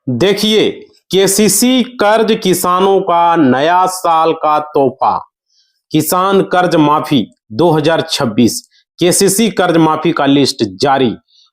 देखिए, केसीसी कर्ज किसानों का नया साल का तोहफा। किसान कर्ज माफी 2026। केसीसी कर्ज माफी का लिस्ट जारी।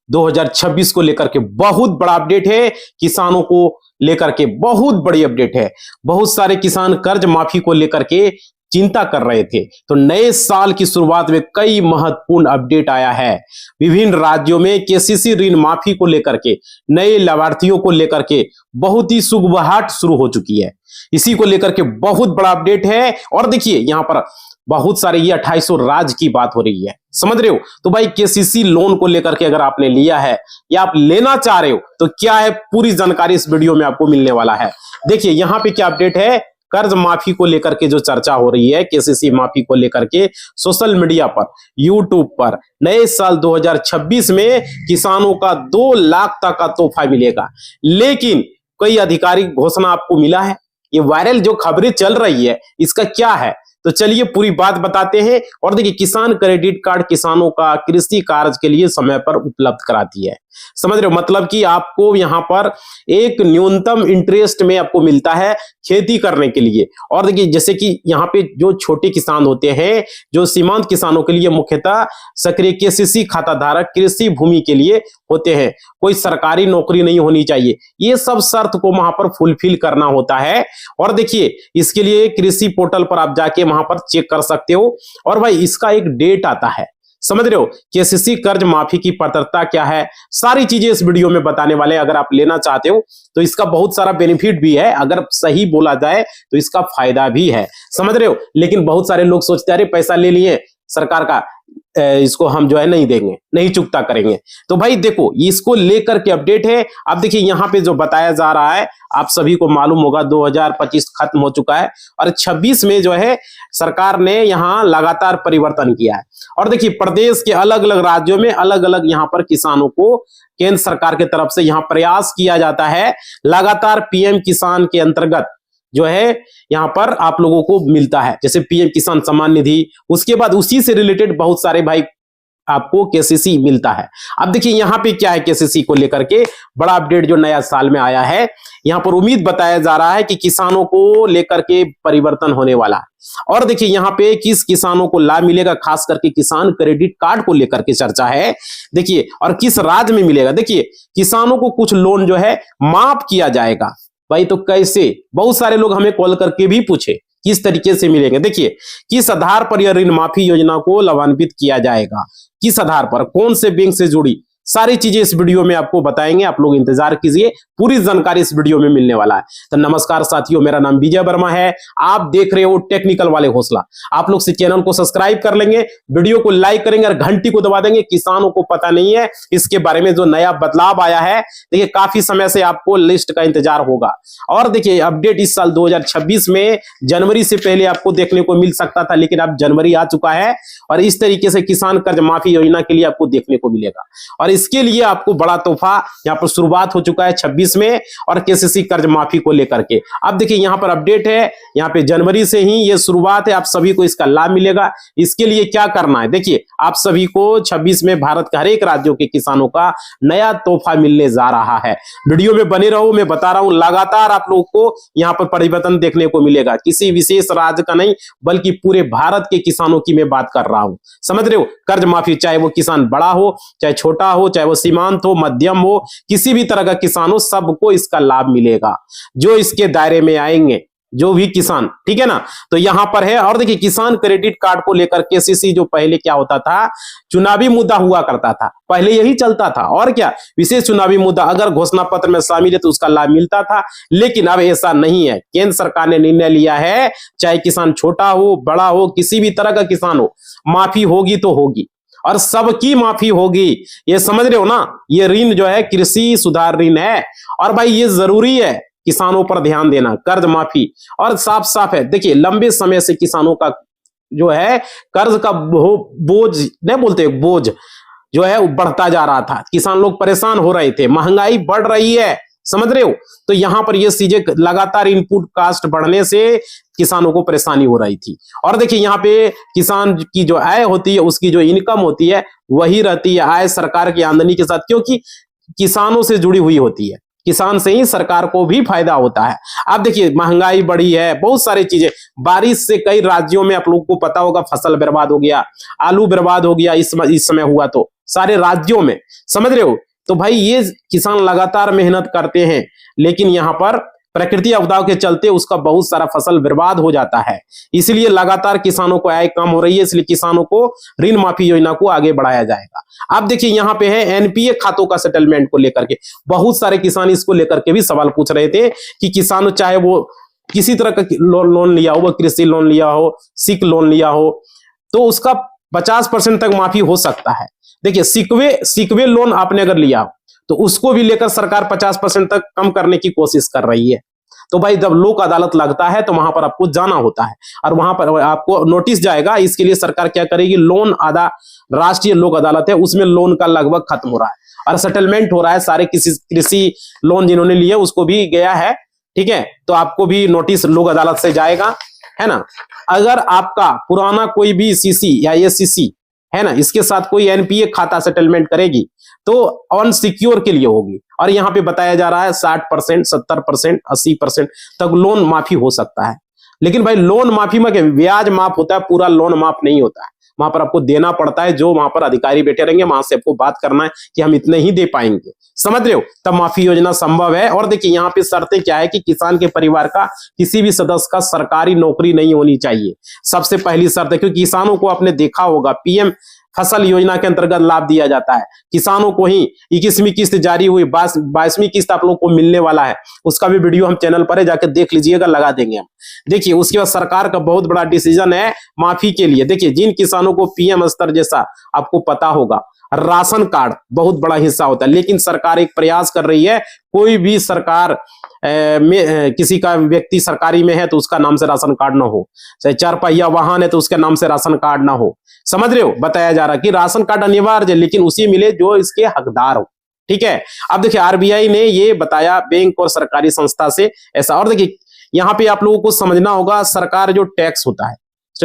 2026 को लेकर के बहुत बड़ा अपडेट है। किसानों को लेकर के बहुत बड़ी अपडेट है। बहुत सारे किसान कर्ज माफी को लेकर के चिंता कर रहे थे, तो नए साल की शुरुआत में कई महत्वपूर्ण अपडेट आया है। विभिन्न राज्यों में केसीसी ऋण माफी को लेकर के, नए लाभार्थियों को लेकर के बहुत ही सुगबुगाहट शुरू हो चुकी है। इसी को लेकर के बहुत बड़ा अपडेट है। और देखिए यहां पर बहुत सारे ये 2800 राज्य की बात हो रही है, समझ रहे हो। तो भाई केसीसी लोन को लेकर के अगर आपने लिया है या आप लेना चाह रहे हो तो क्या है, पूरी जानकारी इस वीडियो में आपको मिलने वाला है। देखिए यहां पे क्या अपडेट है। कर्ज माफी को लेकर के जो चर्चा हो रही है, केसीसी माफी को लेकर के सोशल मीडिया पर, यूट्यूब पर, नए साल 2026 में किसानों का 2 लाख तक का तोहफा मिलेगा। लेकिन कोई आधिकारिक घोषणा आपको मिला है? ये वायरल जो खबरें चल रही है इसका क्या है, तो चलिए पूरी बात बताते हैं। और देखिए, किसान क्रेडिट कार्ड किसानों का कृषि कार्य के लिए समय पर उपलब्ध कराती है। समझ रहे हो, मतलब कि आपको यहां पर एक न्यूनतम इंटरेस्ट में आपको मिलता है खेती करने के लिए। और देखिए जैसे कि यहाँ पे जो छोटे किसान होते हैं, जो सीमांत किसानों के लिए मुख्यतः सक्रिय केसीसी खाता धारक कृषि भूमि के लिए होते हैं। कोई सरकारी नौकरी नहीं होनी चाहिए, ये सब शर्त को वहां पर फुलफिल करना होता है। और देखिए इसके लिए कृषि पोर्टल पर आप जाके वहां पर चेक कर सकते हो। और भाई इसका एक डेट आता है, समझ रहे हो। केसीसी कर्ज माफी की पात्रता क्या है, सारी चीजें इस वीडियो में बताने वाले हैं। अगर आप लेना चाहते हो तो इसका बहुत सारा बेनिफिट भी है, अगर सही बोला जाए तो इसका फायदा भी है, समझ रहे हो। लेकिन बहुत सारे लोग सोचते हैं अरे पैसा ले लिए सरकार का, इसको हम जो है नहीं देंगे, नहीं चुकता करेंगे। तो भाई देखो इसको लेकर के अपडेट है। अब देखिए यहाँ पे जो बताया जा रहा है, आप सभी को मालूम होगा 2025 खत्म हो चुका है और 26 में जो है सरकार ने यहाँ लगातार परिवर्तन किया है। और देखिए प्रदेश के अलग अलग राज्यों में अलग अलग यहाँ पर किसानों को केंद्र सरकार की तरफ से यहाँ प्रयास किया जाता है। लगातार पीएम किसान के अंतर्गत जो है यहां पर आप लोगों को मिलता है, जैसे पीएम किसान सम्मान निधि, उसके बाद उसी से रिलेटेड बहुत सारे भाई आपको केसीसी मिलता है। अब देखिए यहां पे क्या है, केसीसी को लेकर के बड़ा अपडेट जो नया साल में आया है। यहां पर उम्मीद बताया जा रहा है कि किसानों को लेकर के परिवर्तन होने वाला है। और देखिए यहां पे किस किसानों को लाभ मिलेगा, खास करके किसान क्रेडिट कार्ड को लेकर के चर्चा है। देखिए और किस राज्य में मिलेगा। देखिए किसानों को कुछ लोन जो है माफ किया जाएगा। भाई तो कैसे, बहुत सारे लोग हमें कॉल करके भी पूछे किस तरीके से मिलेंगे। देखिए किस आधार पर यह ऋण माफी योजना को लाभान्वित किया जाएगा, किस आधार पर, कौन से बैंक से जुड़ी, सारी चीजें इस वीडियो में आपको बताएंगे। आप लोग इंतजार कीजिए, पूरी जानकारी इस वीडियो में मिलने वाला है। तो नमस्कार साथियों, मेरा नाम विजय वर्मा है, आप देख रहे हो टेक्निकल वाले हौसला। आप लोग से चैनल को सब्सक्राइब कर लेंगे, वीडियो को लाइक करेंगे और घंटी को दबा देंगे। किसानों को पता नहीं है इसके बारे में जो नया बदलाव आया है। देखिए काफी समय से आपको लिस्ट का इंतजार होगा। और देखिए अपडेट इस साल 2026 में जनवरी से पहले आपको देखने को मिल सकता था, लेकिन अब जनवरी आ चुका है और इस तरीके से किसान कर्ज माफी योजना के लिए आपको देखने को मिलेगा। और इसके लिए आपको बड़ा तोहफा यहां पर शुरुआत हो चुका है 26 में और केसीसी कर्ज माफी को लेकर के। अब देखिए यहां पर अपडेट है, यहां पे जनवरी से ही ये शुरुआत है, आप सभी को इसका लाभ मिलेगा। इसके लिए क्या करना है, देखिए आप सभी को 26 में भारत के हर एक राज्यों के किसानों का नया तोहफा मिलने जा रहा है। वीडियो में बने रहो, मैं बता रहा हूं लगातार आप लोगों को यहां पर परिवर्तन देखने को मिलेगा। किसी विशेष राज्य का नहीं बल्कि पूरे भारत के किसानों की मैं बात कर रहा हूं, समझ रहे हो। कर्ज माफी चाहे वो किसान बड़ा हो, चाहे छोटा हो, चाहे वो सीमांत हो, मध्यम हो, किसी भी तरह का किसान हो, सबको इसका लाभ मिलेगा जो इसके दायरे में आएंगे, जो भी किसान, ठीक है ना। तो यहां पर है। और देखिए किसान क्रेडिट कार्ड को लेकर केसीसी जो पहले क्या होता था, चुनावी मुद्दा हुआ करता था, पहले यही चलता था। और क्या, विशेष चुनावी मुद्दा अगर घोषणा पत्र में शामिल है तो उसका लाभ मिलता था। लेकिन अब ऐसा नहीं है, केंद्र सरकार ने निर्णय लिया है, चाहे किसान छोटा हो, बड़ा हो, किसी भी तरह का किसान हो, माफी होगी तो होगी और सबकी माफी होगी। ये समझ रहे हो ना, ये ऋण जो है कृषि सुधार ऋण है। और भाई ये जरूरी है किसानों पर ध्यान देना, कर्ज माफी। और साफ साफ है, देखिए लंबे समय से किसानों का जो है कर्ज का बोझ नहीं बोलते, बोझ जो है वो बढ़ता जा रहा था। किसान लोग परेशान हो रहे थे, महंगाई बढ़ रही है, समझ रहे हो। तो यहां पर ये चीजें लगातार इनपुट कास्ट बढ़ने से किसानों को परेशानी हो रही थी। और देखिए यहाँ पे किसान की जो आय होती है, उसकी जो इनकम होती है वही रहती है आय सरकार की आमदनी के साथ, क्योंकि किसानों से जुड़ी हुई होती है। किसान से ही सरकार को भी फायदा होता है। आप देखिए महंगाई बढ़ी है, बहुत सारी चीजें, बारिश से कई राज्यों में आप लोगों को पता होगा फसल बर्बाद हो गया, आलू बर्बाद हो गया इस समय हुआ तो सारे राज्यों में, समझ रहे हो। तो भाई ये किसान लगातार मेहनत करते हैं, लेकिन यहाँ पर प्रकृति आपदाओं के चलते उसका बहुत सारा फसल बर्बाद हो जाता है। इसलिए लगातार किसानों को आय कम हो रही है, इसलिए किसानों को ऋण माफी योजना को आगे बढ़ाया जाएगा। अब देखिए यहाँ पे है एनपीए खातों का सेटलमेंट को लेकर के, बहुत सारे किसान इसको लेकर के भी सवाल पूछ रहे थे कि किसानों चाहे वो किसी तरह का लोन लिया हो, वो कृषि लोन लिया हो, सिक लोन लिया हो, तो उसका 50% तक माफी हो सकता है। देखिए सिकवे लोन आपने अगर लिया हो तो उसको भी लेकर सरकार 50% तक कम करने की कोशिश कर रही है। तो भाई जब लोक अदालत लगता है तो वहां पर आपको जाना होता है और वहां पर आपको नोटिस जाएगा। इसके लिए सरकार क्या करेगी, लोन राष्ट्रीय लोक अदालत है उसमें लोन का लगभग खत्म हो रहा है और सेटलमेंट हो रहा है। सारे कृषि लोन जिन्होंने लिए उसको भी गया है, ठीक है, तो आपको भी नोटिस लोक अदालत से जाएगा, है ना। अगर आपका पुराना कोई भी सीसी या एसीसी है ना, इसके साथ कोई एनपीए खाता सेटलमेंट करेगी तो अनसिक्योर के लिए होगी। और यहाँ पे बताया जा रहा है 60%, 70%, 80% तक लोन माफी हो सकता है। लेकिन भाई लोन माफी में ब्याज माफ होता है, पूरा लोन माफ नहीं होता है। वहां पर आपको देना पड़ता है, जो वहां पर अधिकारी बैठे रहेंगे वहां से आपको बात करना है कि हम इतने ही दे पाएंगे, समझ रहे हो, तब माफी योजना संभव है। और देखिए यहाँ पे शर्तें क्या है कि किसान के परिवार का किसी भी सदस्य का सरकारी नौकरी नहीं होनी चाहिए, सबसे पहली शर्त है। क्योंकि किसानों को आपने देखा होगा पीएम फसल योजना के अंतर्गत लाभ दिया जाता है किसानों को ही। 21वीं किस्त जारी हुई, 22वीं किस्त आप लोग को मिलने वाला है, उसका भी वीडियो हम चैनल पर है, जाकर देख लीजिएगा, लगा देंगे हम। देखिए उसके बाद सरकार का बहुत बड़ा डिसीजन है माफी के लिए। देखिए जिन किसानों को पीएम स्तर जैसा आपको पता होगा राशन कार्ड बहुत बड़ा हिस्सा होता है, लेकिन सरकार एक प्रयास कर रही है, कोई भी सरकार में किसी का व्यक्ति सरकारी में है तो उसका नाम से राशन कार्ड ना हो, चाहे 4 पहिया वाहन है तो उसके नाम से राशन कार्ड ना हो, समझ रहे हो। बताया जा रहा है कि राशन कार्ड अनिवार्य है, लेकिन उसी मिले जो इसके हकदार हो, ठीक है। अब देखिए आरबीआई ने ये बताया बैंक और सरकारी संस्था से ऐसा। और देखिए यहाँ पे आप लोगों को समझना होगा, सरकार जो टैक्स होता है,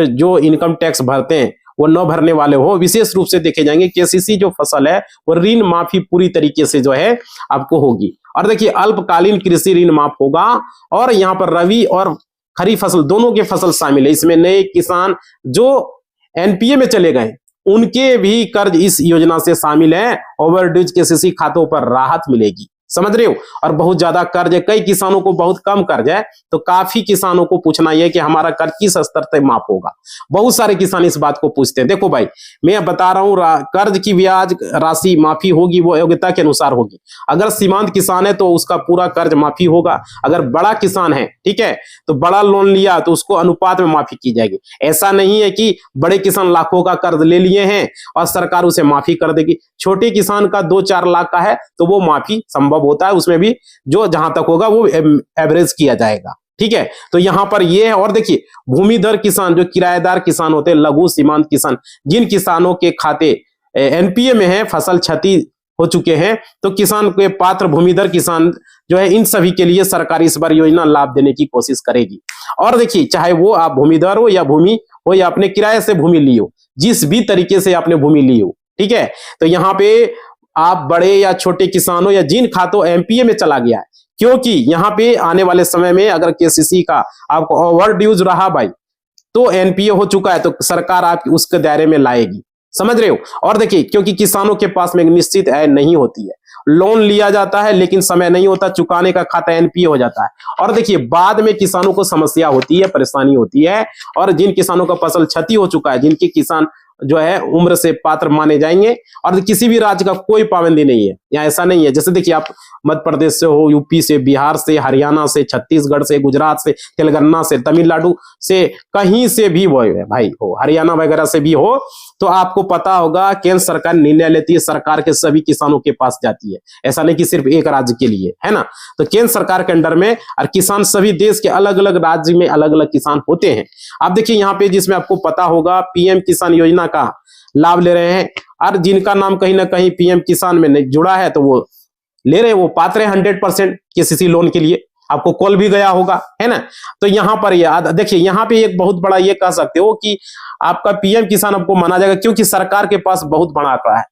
जो इनकम टैक्स भरते हैं वो न भरने वाले हो विशेष रूप से देखे जाएंगे। केसीसी जो फसल है वो ऋण माफी पूरी तरीके से जो है आपको होगी। और देखिए अल्पकालीन कृषि ऋण माफ होगा, और यहाँ पर रबी और खरीफ फसल दोनों के फसल शामिल है। इसमें नए किसान जो एनपीए में चले गए उनके भी कर्ज इस योजना से शामिल है। ओवरड्यूज केसीसी खातों पर राहत मिलेगी, समझ रहे हो। और बहुत ज्यादा कर्ज है, कई किसानों को बहुत कम कर्ज है, तो काफी किसानों को पूछना यह कि हमारा कर्ज किस स्तर तक माफ होगा। बहुत सारे किसान इस बात को पूछते हैं। देखो भाई मैं बता रहा हूं, कर्ज की ब्याज राशि माफी होगी वो योग्यता के अनुसार होगी। अगर सीमांत किसान है तो उसका पूरा कर्ज माफी होगा। अगर बड़ा किसान है, ठीक है, तो बड़ा लोन लिया तो उसको अनुपात में माफी की जाएगी। ऐसा नहीं है कि बड़े किसान लाखों का कर्ज ले लिए हैं और सरकार उसे माफी कर देगी। छोटे किसान का 2-4 लाख का है तो वो माफी संभव होता है, उसमें भी जो जहां तक होगा वो एवरेज किया जाएगा, ठीक है। तो यहां पर ये है। और देखिए भूमिधर किसान, जो किराएदार किसान होते हैं, लघु सीमांत किसान, जिन किसानों के खाते एनपीए में है, फसल क्षति हो चुके हैं, तो किसान के पात्र भूमिधर किसान जो है, इन सभी के लिए सरकार इस बार योजना लाभ देने की कोशिश करेगी। और देखिए चाहे वो आप भूमिधर हो या भूमि हो या अपने किराए से भूमि ली हो, जिस भी तरीके से आपने भूमि ली हो, ठीक है, तो यहाँ पे आप बड़े या छोटे किसान हो या जिन खातों एमपीए में चला गया है, क्योंकि यहाँ पे आने वाले समय में अगर केसीसी का आपको ओवरड्यूज रहा भाई, तो एनपीए हो चुका है तो सरकार आपकी उसके दायरे में लाएगी, समझ रहे हो। और देखिए क्योंकि किसानों के पास में एक निश्चित आय नहीं होती है, लोन लिया जाता है लेकिन समय नहीं होता, चुकाने का खाता एनपीए हो जाता है। और देखिए बाद में किसानों को समस्या होती है, परेशानी होती है। और जिन किसानों का फसल क्षति हो चुका है, जिनके किसान जो है उम्र से पात्र माने जाएंगे, और किसी भी राज्य का कोई पाबंदी नहीं है, या ऐसा नहीं है जैसे देखिए आप मध्य प्रदेश से हो, यूपी से, बिहार से, हरियाणा से, छत्तीसगढ़ से, गुजरात से, तेलंगाना से, तमिलनाडु से, कहीं से भी वो है भाई हो, हरियाणा वगैरह से भी हो, तो आपको पता होगा केंद्र सरकार निर्णय लेती है, सरकार के सभी किसानों के पास जाती है। ऐसा नहीं कि सिर्फ एक राज्य के लिए, है ना। तो केंद्र सरकार के अंडर में, और किसान सभी देश के अलग अलग राज्य में अलग अलग किसान होते हैं। आप देखिए यहाँ पे जिसमें आपको पता होगा पीएम किसान योजना का लाभ ले रहे हैं, और जिनका नाम कहीं ना कहीं पीएम किसान में नहीं जुड़ा है तो वो ले रहे हैं, वो पात्र है 100% केसीसी लोन के लिए। आपको कॉल भी गया होगा, है ना। तो यहाँ पर ये देखिए, यहाँ पे एक बहुत बड़ा ये कह सकते हो कि आपका पीएम किसान आपको माना जाएगा, क्योंकि सरकार के पास बहुत बड़ा आंकड़ा है।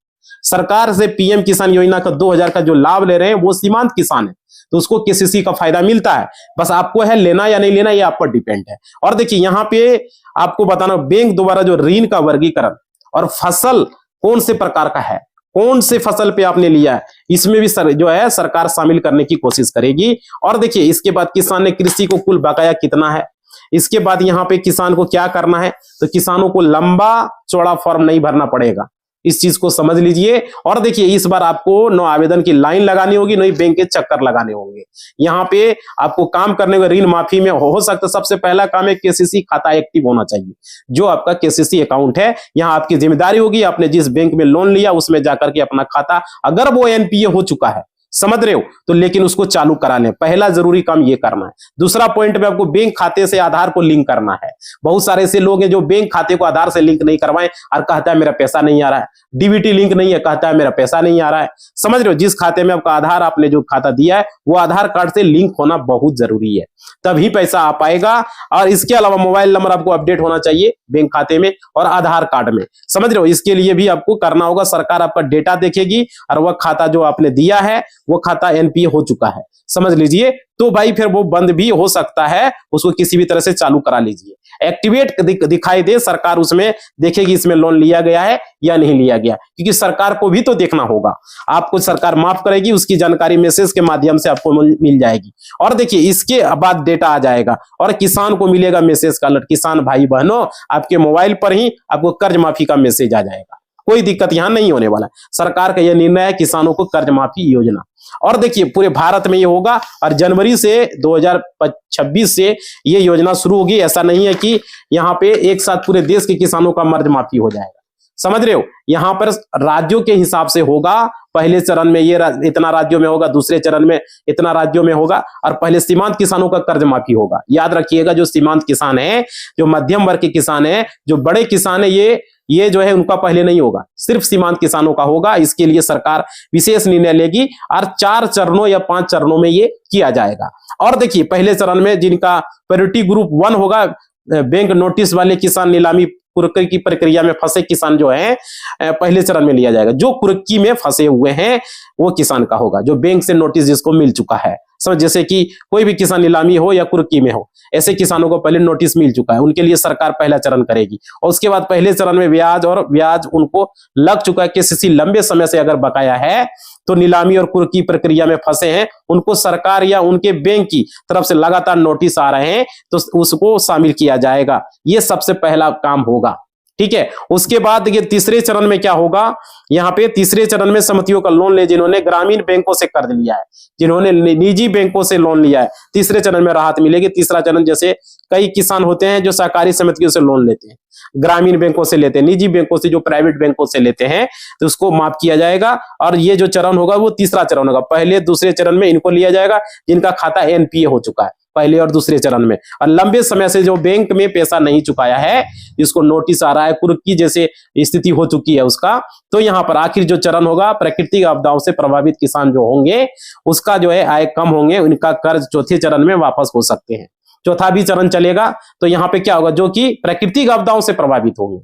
सरकार से पीएम किसान योजना का 2000 का जो लाभ ले रहे हैं वो सीमांत किसान है, तो उसको केसीसी का फायदा मिलता है। बस आपको है लेना या नहीं लेना, ये आप पर डिपेंड है। और देखिए यहाँ पे आपको बताना, बैंक द्वारा जो ऋण का वर्गीकरण और फसल कौन से प्रकार का है, कौन से फसल पे आपने लिया है, इसमें भी जो है सरकार शामिल करने की कोशिश करेगी। और देखिए इसके बाद किसान ने कृषि को कुल बकाया कितना है, इसके बाद यहाँ पे किसान को क्या करना है, तो किसानों को लंबा चौड़ा फॉर्म नहीं भरना पड़ेगा, इस चीज को समझ लीजिए। और देखिए इस बार आपको न आवेदन की लाइन लगानी होगी, न ही बैंक के चक्कर लगाने होंगे। यहाँ पे आपको काम करने में ऋण माफी में हो सकता है सबसे पहला काम है केसीसी खाता एक्टिव होना चाहिए। जो आपका केसीसी अकाउंट है, यहाँ आपकी जिम्मेदारी होगी आपने जिस बैंक में लोन लिया उसमें जाकर के अपना खाता, अगर वो एनपीए हो चुका है, समझ रहे हो, तो लेकिन उसको चालू करा लें, पहला जरूरी काम ये करना है। दूसरा पॉइंट में आपको बैंक खाते से आधार को लिंक करना है। बहुत सारे ऐसे लोग हैं जो बैंक खाते को आधार से लिंक नहीं करवाएं और कहता है मेरा पैसा नहीं आ रहा है, डीबीटी लिंक नहीं है, कहता है मेरा पैसा नहीं आ रहा है। समझ रहे हो, जिस खाते में आपका आधार, आपने जो खाता दिया है वो आधार कार्ड से लिंक होना बहुत जरूरी है, तभी पैसा आ पाएगा। और इसके अलावा मोबाइल नंबर आपको अपडेट होना चाहिए बैंक खाते में और आधार कार्ड में, समझ रहे हो, इसके लिए भी आपको करना होगा। सरकार आपका डेटा देखेगी और वह खाता जो आपने दिया है वो खाता एनपीए हो चुका है, समझ लीजिए, तो भाई फिर वो बंद भी हो सकता है, उसको किसी भी तरह से चालू करा लीजिए। एक्टिवेट दिखाई दे, सरकार उसमें देखेगी इसमें लोन लिया गया है या नहीं लिया गया, क्योंकि सरकार को भी तो देखना होगा। आपको सरकार माफ करेगी, उसकी जानकारी मैसेज के माध्यम से आपको मिल जाएगी। और देखिए इसके बाद डेटा आ जाएगा और किसान को मिलेगा मैसेज का अलर्ट। किसान भाई बहनों, आपके मोबाइल पर ही आपको कर्ज माफी का मैसेज आ जाएगा, कोई दिक्कत यहां नहीं होने वाला। सरकार का यह निर्णय है, किसानों को कर्ज माफी योजना। और देखिए पूरे भारत में ये होगा और जनवरी से 2026 से ये योजना शुरू होगी। ऐसा नहीं है कि यहाँ पे एक साथ पूरे देश के किसानों का कर्ज माफी हो जाएगा, समझ रहे हो, यहाँ पर राज्यों के हिसाब से होगा। पहले चरण में ये इतना राज्यों में होगा, दूसरे चरण में इतना राज्यों में होगा, और पहले सीमांत किसानों का कर्ज माफी होगा। याद रखिएगा, जो सीमांत किसान है, जो मध्यम वर्ग के किसान है, जो बड़े किसान है, ये जो है उनका पहले नहीं होगा, सिर्फ सीमांत किसानों का होगा। इसके लिए सरकार विशेष निर्णय लेगी और 4 चरणों या 5 चरणों में ये किया जाएगा। और देखिए पहले चरण में जिनका प्रायोरिटी ग्रुप 1 होगा, बैंक नोटिस वाले किसान, नीलामी कुर्की की प्रक्रिया में फंसे किसान जो है पहले चरण में लिया जाएगा। जो कुर्की में फंसे हुए हैं वो किसान का होगा, जो बैंक से नोटिस जिसको मिल चुका है। समझ, जैसे कि कोई भी किसान नीलामी हो या कुर्की में हो, ऐसे किसानों को पहले नोटिस मिल चुका है, उनके लिए सरकार पहला चरण करेगी। और उसके बाद पहले चरण में ब्याज उनको लग चुका है, केसीसी लंबे समय से अगर बकाया है तो नीलामी और कुर्की प्रक्रिया में फंसे हैं, उनको सरकार या उनके बैंक की तरफ से लगातार नोटिस आ रहे हैं, तो उसको शामिल किया जाएगा। ये सबसे पहला काम होगा, ठीक है। उसके बाद ये तीसरे चरण में क्या होगा, यहाँ पे तीसरे चरण में समितियों का लोन ले, जिन्होंने ग्रामीण बैंकों से कर्ज लिया है, जिन्होंने निजी बैंकों से लोन लिया है, तीसरे चरण में राहत मिलेगी। तीसरा चरण, जैसे कई किसान होते हैं जो सहकारी समितियों से लोन लेते हैं, ग्रामीण बैंकों से लेते हैं, निजी बैंकों से, जो प्राइवेट बैंकों से लेते हैं, तो उसको माफ किया जाएगा। और ये जो चरण होगा वो तीसरा चरण होगा। पहले दूसरे चरण में इनको लिया जाएगा जिनका खाता एनपीए हो चुका है, पहले और दूसरे चरण में। और लंबे समय से जो बैंक में पैसा नहीं चुकाया है, जिसको नोटिस आ रहा है, कुर्की जैसे स्थिति हो चुकी है उसका, तो यहाँ पर आखिर जो चरण होगा, प्राकृतिक आपदाओं से प्रभावित किसान जो होंगे उसका जो है आय कम होंगे, उनका कर्ज चौथे चरण में वापस हो सकते हैं। चौथा भी चरण चलेगा। तो यहाँ पे क्या होगा, जो कि प्राकृतिक आपदाओं से प्रभावित होंगे,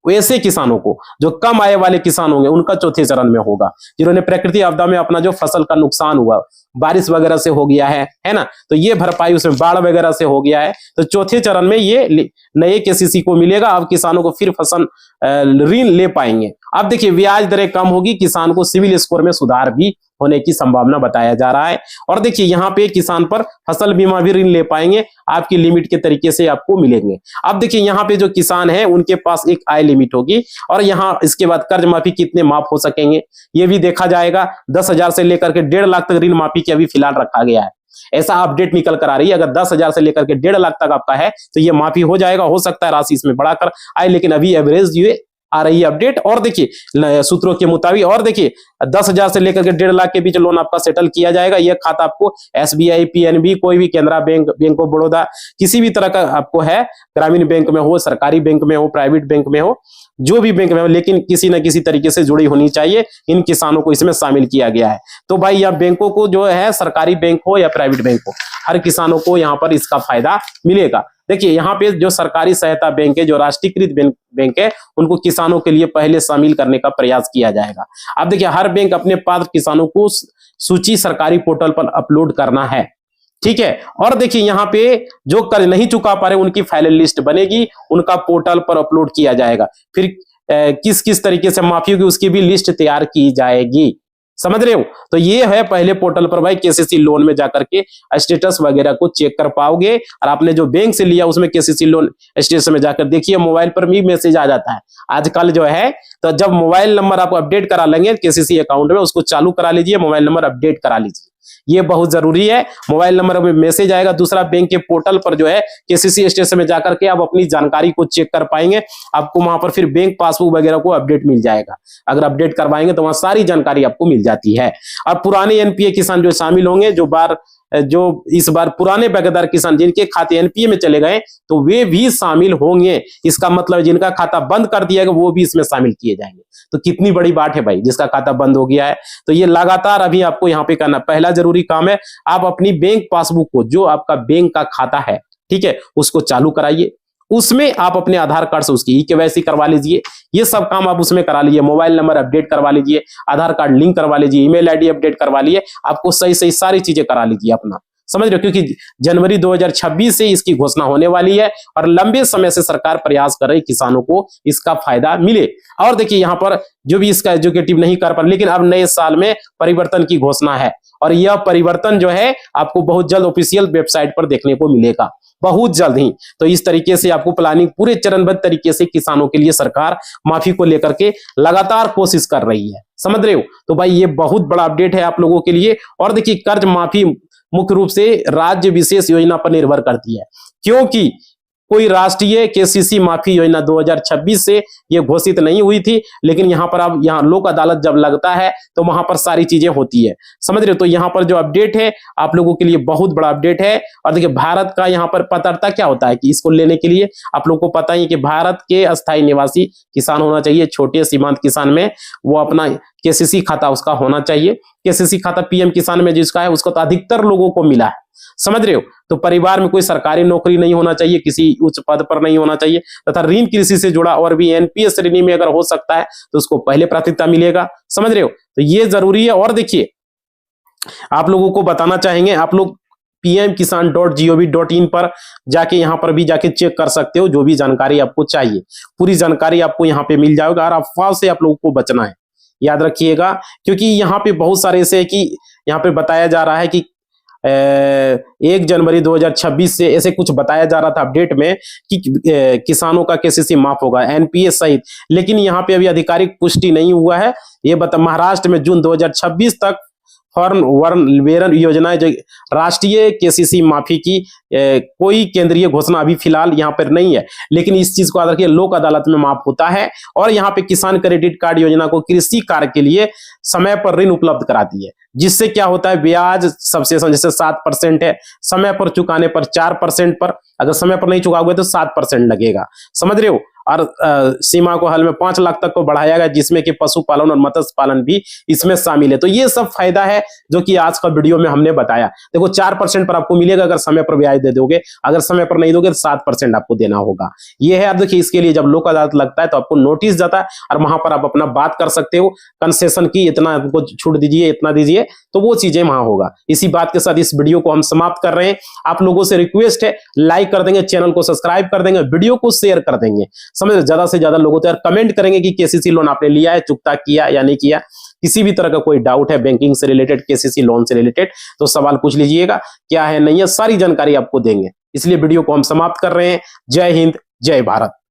वैसे किसानों को, जो कम आय वाले किसान होंगे, उनका चौथे चरण में होगा। जिन्होंने प्राकृतिक आपदा में अपना जो फसल का नुकसान हुआ, बारिश वगैरह से हो गया है ना, तो ये भरपाई उसमें बाढ़ वगैरह से हो गया है, तो चौथे चरण में ये नए केसीसी को मिलेगा। अब किसानों को फिर फसल ऋण ले पाएंगे। अब देखिए ब्याज दरें कम होगी, किसान को सिविल स्कोर में सुधार भी होने की संभावना बताया जा रहा है। और देखिए यहाँ पे किसान पर फसल बीमा भी ऋण ले पाएंगे, आपकी लिमिट के तरीके से आपको मिलेंगे। अब देखिए यहाँ पे जो किसान है उनके पास एक आय लिमिट होगी, और यहाँ इसके बाद कर्ज माफी कितने माफ हो सकेंगे ये भी देखा जाएगा। 10,000 से लेकर के 1.5 लाख तक ऋण माफी की अभी फिलहाल रखा गया है, ऐसा अपडेट निकल कर आ रही है। अगर 10,000 से लेकर के 1.5 लाख तक आपका है तो ये माफी हो जाएगा। हो सकता है राशि इसमें बढ़ाकर आए, लेकिन अभी एवरेज ये आ रही है अपडेट। और देखिए सूत्रों के मुताबिक, और देखिए 10,000 से लेकर के 1.5 लाख के बीच लोन आपका सेटल किया जाएगा। यह खाता आपको एसबीआई, पीएनबी, कोई भी Canara bank, bank of Baroda, किसी भी तरह का आपको है, ग्रामीण बैंक में हो, सरकारी बैंक में हो, प्राइवेट बैंक में हो, जो भी बैंक में हो, लेकिन किसी न किसी तरीके से जुड़ी होनी चाहिए। इन किसानों को इसमें शामिल किया गया है। तो भाई यह बैंकों को जो है, सरकारी बैंक हो या प्राइवेट बैंक हो, हर किसानों को यहाँ पर इसका फायदा मिलेगा। देखिए यहाँ पे जो सरकारी सहायता बैंक है, जो राष्ट्रीयकृत बैंक है, उनको किसानों के लिए पहले शामिल करने का प्रयास किया जाएगा। अब देखिए हर बैंक अपने पात्र किसानों को सूची सरकारी पोर्टल पर अपलोड करना है, ठीक है। और देखिए यहाँ पे जो कर्ज नहीं चुका पा रहे उनकी फाइनल लिस्ट बनेगी, उनका पोर्टल पर अपलोड किया जाएगा। फिर किस किस तरीके से माफी होगी उसकी भी लिस्ट तैयार की जाएगी, समझ रहे हो। तो ये है पहले पोर्टल पर भाई केसीसी लोन में जाकर के स्टेटस वगैरह को चेक कर पाओगे। और आपने जो बैंक से लिया उसमें केसीसी लोन स्टेटस में जाकर देखिए, मोबाइल पर भी मैसेज आ जाता है आजकल जो है। तो जब मोबाइल नंबर आप अपडेट करा लेंगे केसीसी अकाउंट में, उसको चालू करा लीजिए, मोबाइल नंबर अपडेट करा लीजिए, ये बहुत जरूरी है। मोबाइल नंबर में मैसेज आएगा। दूसरा, बैंक के पोर्टल पर जो है केसीसी स्टेशन में जाकर के आप अपनी जानकारी को चेक कर पाएंगे। आपको वहां पर फिर बैंक पासबुक वगैरह को अपडेट मिल जाएगा। अगर अपडेट करवाएंगे तो वहां सारी जानकारी आपको मिल जाती है। और पुराने एनपीए किसान जो शामिल होंगे, जो इस बार पुराने बकायेदार किसान जिनके खाते एनपीए में चले गए, तो वे भी शामिल होंगे। इसका मतलब जिनका खाता बंद कर दिया गया वो भी इसमें शामिल किए जाएंगे। तो कितनी बड़ी बात है भाई, जिसका खाता बंद हो गया है। तो ये लगातार अभी आपको यहाँ पे करना, पहला जरूरी काम है आप अपनी बैंक पासबुक को, जो आपका बैंक का खाता है, ठीक है, उसको चालू कराइए। उसमें आप अपने आधार कार्ड से उसकी केवाईसी करवा लीजिए। ये सब काम आप उसमें करा लीजिए। मोबाइल नंबर अपडेट करवा लीजिए, आधार कार्ड लिंक करवा लीजिए, ईमेल आईडी अपडेट करवा लिए। आपको सही सही सारी चीजें करा लीजिए अपना, समझ रहे हो, क्योंकि जनवरी 2026 से इसकी घोषणा होने वाली है और लंबे समय से सरकार प्रयास कर रही किसानों को इसका फायदा मिले। और देखिए यहाँ पर जो भी इसका एजुकेटिव नहीं कर पा, लेकिन अब नए साल में परिवर्तन की घोषणा है और यह परिवर्तन जो है आपको बहुत जल्द ऑफिशियल वेबसाइट पर देखने को मिलेगा, बहुत जल्द ही। तो इस तरीके से आपको प्लानिंग पूरे चरणबद्ध तरीके से किसानों के लिए सरकार माफी को लेकर के लगातार कोशिश कर रही है, समझ रहे हो। तो भाई ये बहुत बड़ा अपडेट है आप लोगों के लिए। और देखिए कर्ज माफी मुख्य रूप से राज्य विशेष योजना पर निर्भर करती है, क्योंकि कोई राष्ट्रीय केसीसी माफी योजना 2026 से ये घोषित नहीं हुई थी। लेकिन यहाँ पर अब यहाँ लोक अदालत जब लगता है तो वहां पर सारी चीजें होती है, समझ रहे हो। तो यहाँ पर जो अपडेट है आप लोगों के लिए बहुत बड़ा अपडेट है। और देखिए भारत का यहाँ पर पात्रता क्या होता है कि इसको लेने के लिए आप लोगों को पता ही कि भारत के अस्थायी निवासी किसान होना चाहिए। छोटे सीमांत किसान में वो अपना केसीसी खाता उसका होना चाहिए। केसीसी खाता पीएम किसान में जिसका है उसको तो अधिकतर लोगों को मिला है, समझ रहे हो। तो परिवार में कोई सरकारी नौकरी नहीं होना चाहिए, किसी उच्च पद पर नहीं होना चाहिए, तथा ऋण कृषि से जुड़ा और भी एनपीएस श्रेणी में अगर हो सकता है तो उसको पहले प्राथमिकता मिलेगा, समझ रहे हो। तो ये जरूरी है। और देखिए आप लोगों को बताना चाहेंगे, आप लोग pmkisan.gov.in पर जाके यहाँ पर भी जाके चेक कर सकते हो। जो भी जानकारी आपको चाहिए पूरी जानकारी आपको यहाँ पे मिल जाएगा। और अफवाह से आप लोगों को बचना है, याद रखिएगा, क्योंकि यहाँ पे बहुत सारे ऐसे है कि यहाँ पे बताया जा रहा है कि 1 जनवरी 2026 से ऐसे कुछ बताया जा रहा था अपडेट में कि किसानों का केसीसी माफ होगा एनपीए सहित। लेकिन यहाँ पे अभी आधिकारिक पुष्टि नहीं हुआ है। ये महाराष्ट्र में जून 2026 तक फॉर्म वेरन योजना जो राष्ट्रीय केसीसी माफी की कोई केंद्रीय घोषणा अभी फिलहाल यहाँ पर नहीं है। लेकिन इस चीज को याद रखिए, लोक अदालत में माफ होता है। और यहाँ पे किसान क्रेडिट कार्ड योजना को कृषि कार्य के लिए समय पर ऋण उपलब्ध कराती है, जिससे क्या होता है ब्याज सबसेशन जैसे 7% है, समय पर चुकाने पर 4% पर, अगर समय पर नहीं चुकाओगे तो 7% लगेगा, समझ रहे हो। और सीमा को हाल में 5 लाख तक को बढ़ाया गया, जिसमें कि पशुपालन और मत्स्य पालन भी इसमें शामिल है। तो ये सब फायदा है जो कि आज का वीडियो में हमने बताया। देखो 4% पर आपको मिलेगा अगर समय पर ब्याज दे दोगे, अगर समय पर नहीं दोगे तो 7% आपको देना होगा। ये है। अब देखिए इसके लिए जब लोक अदालत लगता है तो आपको नोटिस जाता है और वहां पर आप अपना बात कर सकते हो, कंसेशन की इतना आपको छूट दीजिए, इतना दीजिए, तो वो चीजें वहां होगा। इसी बात के साथ इस वीडियो को हम समाप्त कर रहे हैं। आप लोगों से रिक्वेस्ट है लाइक कर देंगे, चैनल को सब्सक्राइब कर देंगे, वीडियो को शेयर कर देंगे, समझ ज्यादा से ज्यादा लोगों तक कमेंट करेंगे कि केसीसी लोन आपने लिया है, चुकता किया या नहीं किया। किसी भी तरह का कोई डाउट है बैंकिंग से रिलेटेड, केसीसी लोन से रिलेटेड, तो सवाल पूछ लीजिएगा, क्या है नहीं है सारी जानकारी आपको देंगे। इसलिए वीडियो को हम समाप्त कर रहे हैं। जय हिंद, जय भारत।